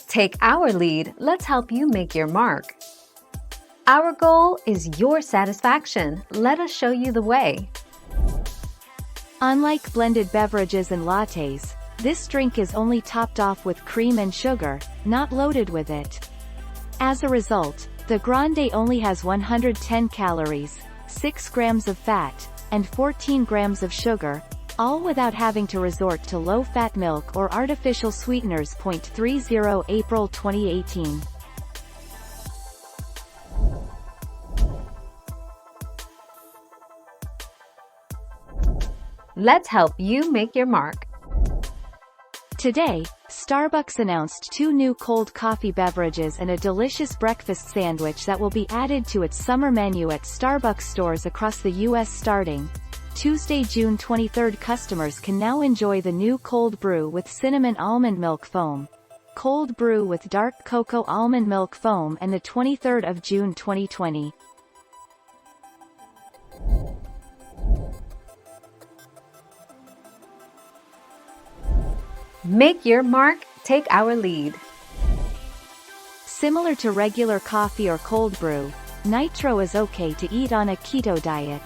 Take our lead, let's help you make your mark. Our goal is your satisfaction. Let us show you the way. Unlike blended beverages and lattes, this drink is only topped off with cream and sugar, not loaded with it. As a result, the Grande only has 110 calories, 6 grams of fat, and 14 grams of sugar, all without having to resort to low-fat milk or artificial sweeteners. 30 April 2018. Let's help you make your mark. Today, Starbucks announced 2 new cold coffee beverages and a delicious breakfast sandwich that will be added to its summer menu at Starbucks stores across the U.S. starting Tuesday, June 23. Customers can now enjoy the new cold brew with cinnamon almond milk foam, cold brew with dark cocoa almond milk foam, and the 23rd of June 2020. Make your mark, take our lead. Similar to regular coffee or cold brew, Nitro is okay to eat on a keto diet.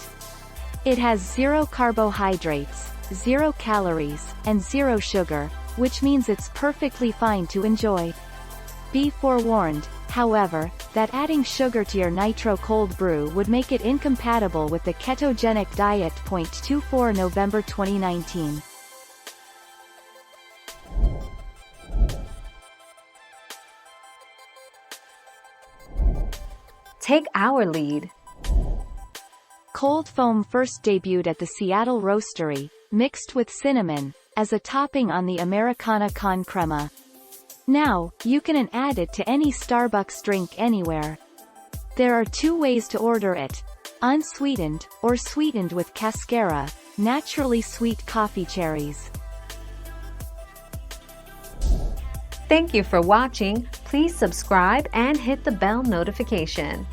It has 0 carbohydrates, 0 calories, and 0 sugar, which means it's perfectly fine to enjoy. Be forewarned, however, that adding sugar to your Nitro cold brew would make it incompatible with the ketogenic diet. 24 November 2019. Take our lead. Cold foam first debuted at the Seattle Roastery, mixed with cinnamon, as a topping on the Americana con crema. Now, you can add it to any Starbucks drink anywhere. There are 2 ways to order it: unsweetened, or sweetened with cascara, naturally sweet coffee cherries. Thank you for watching. Please subscribe and hit the bell notification.